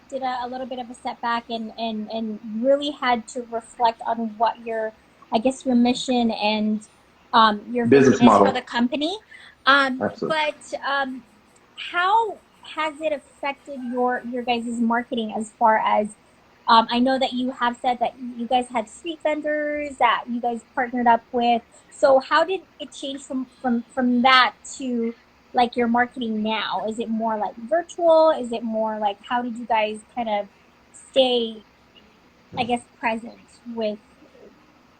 did a little bit of a setback and really had to reflect on what your, I guess, your mission and your vision Business is for the model. company. Absolutely. But how has it affected your guys' marketing as far as I know that you have said that you guys had street vendors that you guys partnered up with. So how did it change from that to like your marketing now? Is it more like virtual? Is it more like how did you guys kind of stay, I guess, present with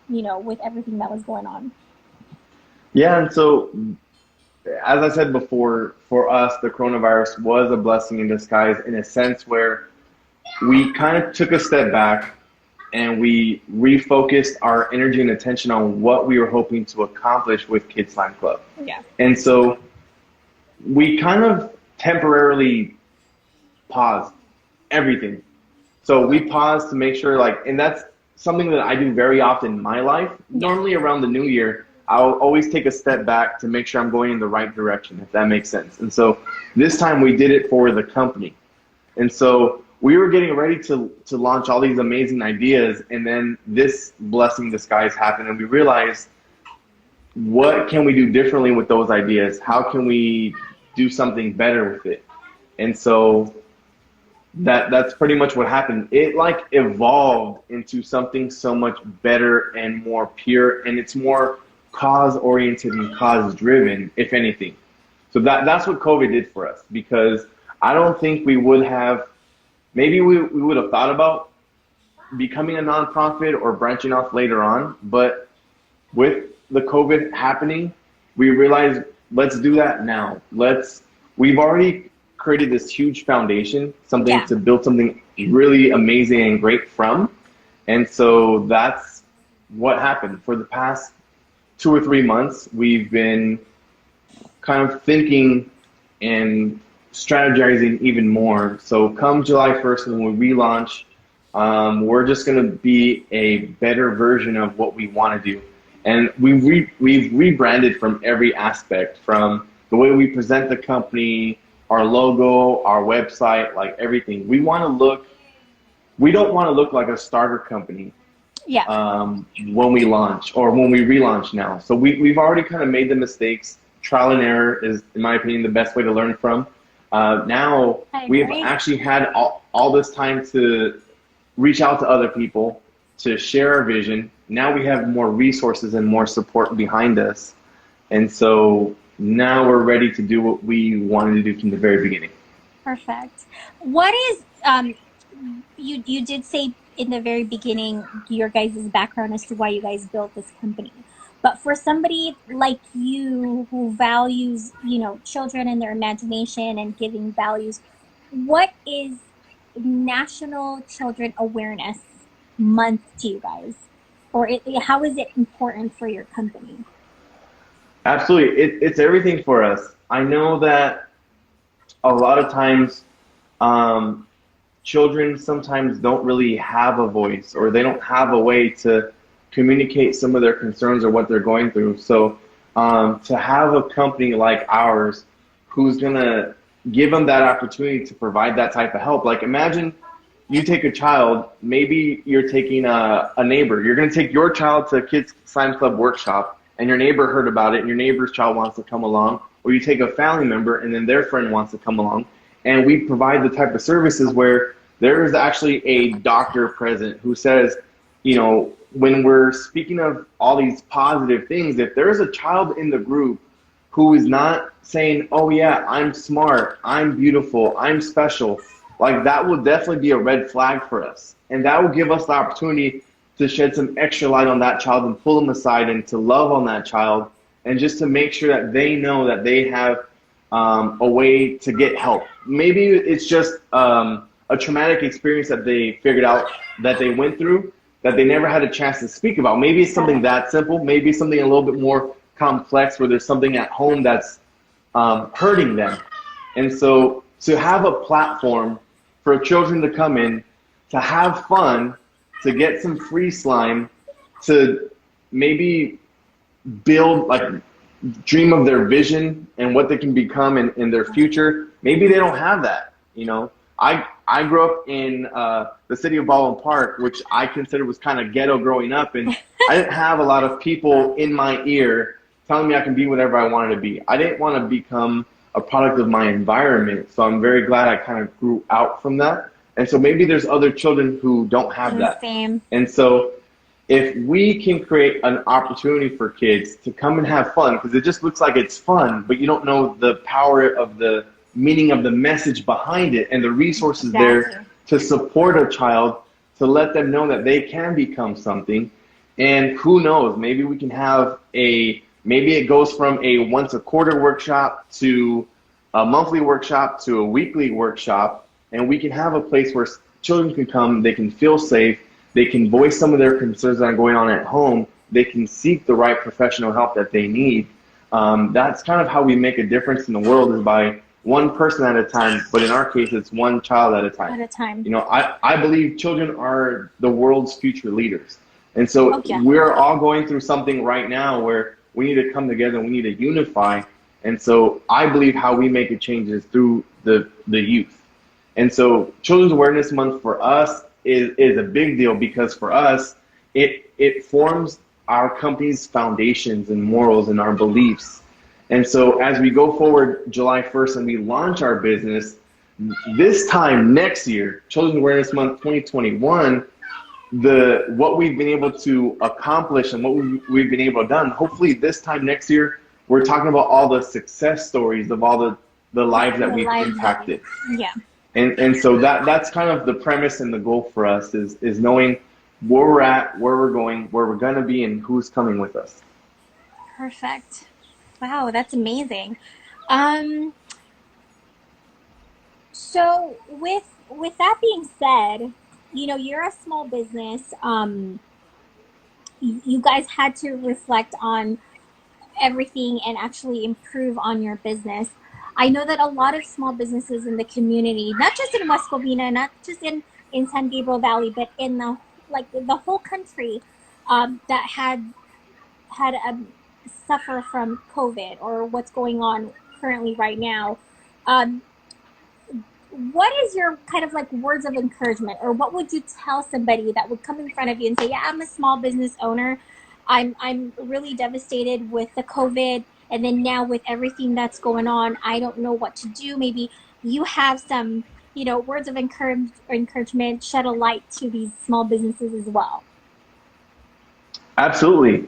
with everything that was going on? Yeah, and so as I said before, for us, the coronavirus was a blessing in disguise in a sense where we kind of took a step back and we refocused our energy and attention on what we were hoping to accomplish with Kids Slime Club. Yeah. And so we kind of temporarily paused everything. So we paused to make sure, like, and that's something that I do very often in my life. Yeah. Normally around the new year, I'll always take a step back to make sure I'm going in the right direction, if that makes sense. And so this time we did it for the company. And so we were getting ready to launch all these amazing ideas, and then this blessing in disguise happened, and we realized what can we do differently with those ideas? How can we do something better with it? And so that's pretty much what happened. It like evolved into something so much better and more pure, and it's more cause oriented and cause driven, if anything. So that's what COVID did for us, because I don't think we would have, maybe we would have thought about becoming a nonprofit or branching off later on, but with the COVID happening, we realized let's do that now. We've already created this huge foundation, something Yeah. to build something really amazing and great from. And so that's what happened. For the past 2 or 3 months, we've been kind of thinking and strategizing even more. So come July 1st, when we relaunch, we're just going to be a better version of what we want to do. And we've rebranded from every aspect, from the way we present the company, our logo, our website, like everything. We don't want to look like a starter company Yeah. when we launch or when we relaunch now. So we've already kind of made the mistakes. Trial and error is, in my opinion, the best way to learn from. Now I we have agree. actually had all this time to reach out to other people, to share our vision. Now we have more resources and more support behind us. And so now we're ready to do what we wanted to do from the very beginning. Perfect. What is you did say in the very beginning your guys' background as to why you guys built this company. But for somebody like you who values, children and their imagination and giving values, what is National Children Awareness Month to you guys? Or how is it important for your company? Absolutely. It's everything for us. I know that a lot of times um, children sometimes don't really have a voice, or they don't have a way to communicate some of their concerns or what they're going through. So to have a company like ours who's going to give them that opportunity to provide that type of help. Like imagine you take a child, maybe you're taking a neighbor. You're going to take your child to a Kids Science Club workshop, and your neighbor heard about it, and your neighbor's child wants to come along. Or you take a family member, and then their friend wants to come along. And we provide the type of services where there is actually a doctor present who says, when we're speaking of all these positive things, if there's a child in the group who is not saying, oh yeah, I'm smart, I'm beautiful, I'm special, like that will definitely be a red flag for us. And that will give us the opportunity to shed some extra light on that child and pull them aside and to love on that child, and just to make sure that they know that they have a way to get help. Maybe it's just a traumatic experience that they figured out that they went through that they never had a chance to speak about. Maybe it's something that simple. Maybe it's something a little bit more complex where there's something at home that's hurting them. And so to have a platform for children to come in, to have fun, to get some free slime, to maybe build, like dream of their vision and what they can become in their future. Maybe they don't have that, I grew up in the city of Baldwin Park, which I consider was kind of ghetto growing up, and I didn't have a lot of people in my ear telling me I can be whatever I wanted to be. I didn't want to become a product of my environment, so I'm very glad I kind of grew out from that. And so maybe there's other children who don't have that. Same. And so if we can create an opportunity for kids to come and have fun, because it just looks like it's fun, but you don't know the power of the meaning of the message behind it and the resources there to support a child, to let them know that they can become something. And who knows, maybe we can have maybe it goes from a once a quarter workshop to a monthly workshop to a weekly workshop, and we can have a place where children can come, they can feel safe, they can voice some of their concerns that are going on at home, they can seek the right professional help that they need. That's kind of how we make a difference in the world, is by one person at a time, but in our case, it's one child at a time. At a time. You know, I believe children are the world's future leaders. And so we're all going through something right now where we need to come together and we need to unify. And so I believe how we make a change is through the youth. And so Children's Awareness Month for us is a big deal, because for us, it forms our company's foundations and morals and our beliefs. And so as we go forward July 1st and we launch our business, this time next year, Children's Awareness Month 2021, what we've been able to accomplish and what we've been able to done, hopefully this time next year, we're talking about all the success stories of all the lives that we've impacted. Yeah. And so that's kind of the premise and the goal for us is knowing where we're at, where we're going, where we're going to be, and who's coming with us. Perfect. Wow, that's amazing. So with that being said, you know, you're a small business. You guys had to reflect on everything and actually improve on your business. I know that a lot of small businesses in the community, not just in West Covina, not just in San Gabriel Valley, but in the whole country, that had suffer from COVID or what's going on currently right now. What is your kind of like words of encouragement, or what would you tell somebody that would come in front of you and say, yeah, I'm a small business owner. I'm really devastated with the COVID, and then now with everything that's going on, I don't know what to do. Maybe you have some, you know, words of encouragement, shed a light to these small businesses as well. Absolutely.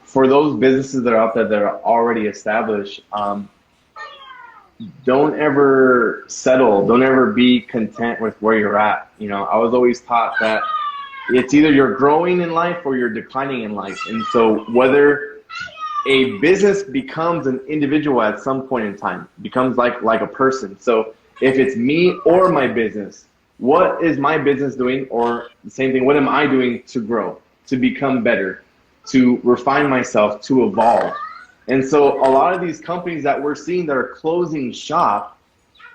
For those businesses that are out there that are already established, don't ever settle. Don't ever be content with where you're at. You know, I was always taught that it's either you're growing in life or you're declining in life. And so whether a business becomes an individual at some point in time, becomes like a person. So if it's me or my business, what is my business doing? Or the same thing, what am I doing to grow, to become better, to refine myself, to evolve? And so a lot of these companies that we're seeing that are closing shop,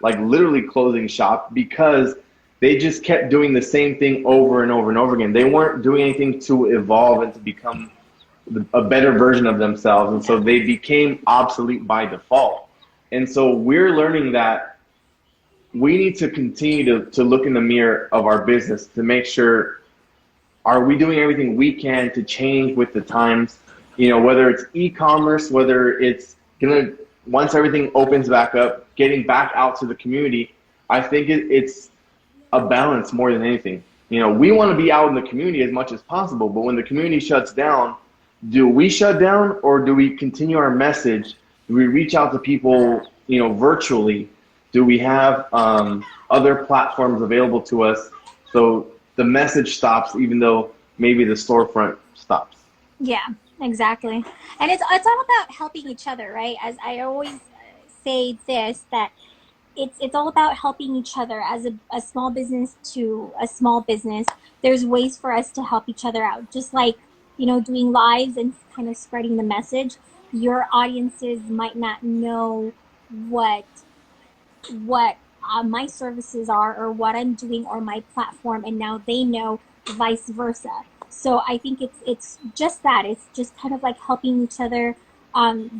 like literally closing shop, because they just kept doing the same thing over and over and over again. They weren't doing anything to evolve and to become a better version of themselves. And so they became obsolete by default. And so we're learning that we need to continue to look in the mirror of our business to make sure, are we doing everything we can to change with the times? You know, whether it's e-commerce, whether it's once everything opens back up, getting back out to the community. I think it's a balance more than anything. You know, we want to be out in the community as much as possible, but when the community shuts down, do we shut down, or do we continue our message? Do we reach out to people, you know, virtually? Do we have other platforms available to us so the message stops even though maybe the storefront stops? Yeah, exactly. And it's all about helping each other, right? As I always say this, that it's all about helping each other. As a small business to a small business, there's ways for us to help each other out. Just like, you know, doing lives and kind of spreading the message. Your audiences might not know what my services are, or what I'm doing, or my platform, and now they know, vice versa. So I think it's just that. It's just kind of like helping each other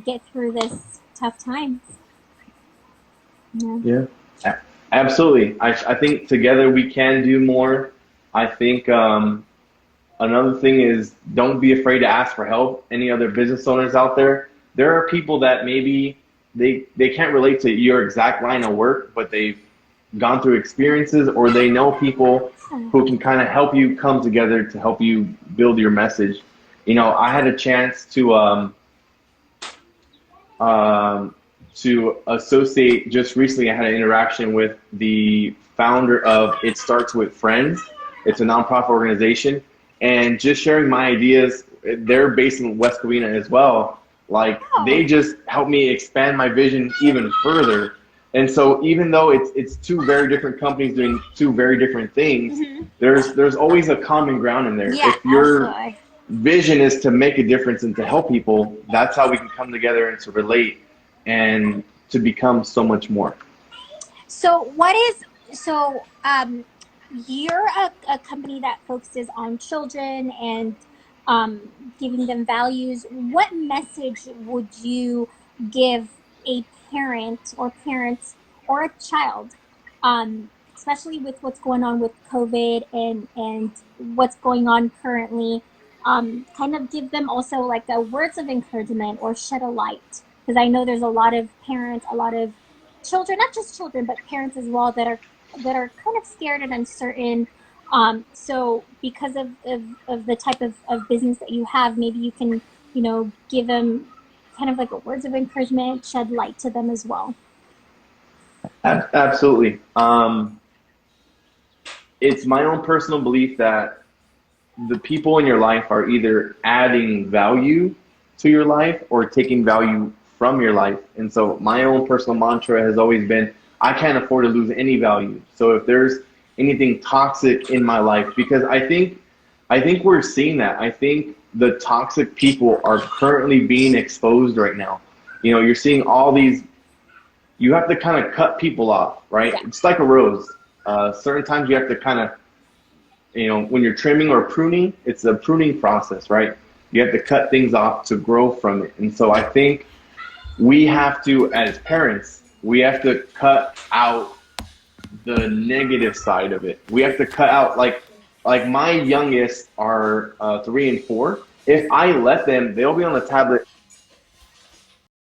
get through this tough time. Yeah. Absolutely. I think together we can do more. I think another thing is don't be afraid to ask for help. Any other business owners out there? There are people that maybe they can't relate to your exact line of work, but they've gone through experiences or they know people who can kind of help you come together to help you build your message. You know, I had a chance to associate just recently. I had an interaction with the founder of It Starts With Friends. It's a nonprofit organization, and just sharing my ideas. They're based in West Covina as well. Like they just helped me expand my vision even further. And so even though it's two very different companies doing two very different things, there's always a common ground in there. Yeah, If your absolutely. vision is to make a difference and to help people, that's how we can come together and to relate and to become so much more. So you're a company that focuses on children and giving them values. What message would you give a parent or a child, especially with what's going on with COVID and what's going on currently? Kind of give them also like a words of encouragement or shed a light, because I know there's a lot of parents, a lot of children, not just children, but parents as well that are kind of scared and uncertain. So because of the type of business that you have, maybe you can, give them kind of like a words of encouragement, shed light to them as well. Absolutely. It's my own personal belief that the people in your life are either adding value to your life or taking value from your life. And so my own personal mantra has always been, I can't afford to lose any value. So if there's anything toxic in my life, because I think we're seeing that. I think the toxic people are currently being exposed right now. You know, you're seeing all these, you have to kind of cut people off, right? Yeah. It's like a rose. Certain times you have to kind of, when you're trimming or pruning, it's a pruning process, right? You have to cut things off to grow from it. And so I think we have to, as parents, we have to cut out the negative side of it. We have to cut out, like my youngest are 3 and 4. If I let them, they'll be on the tablet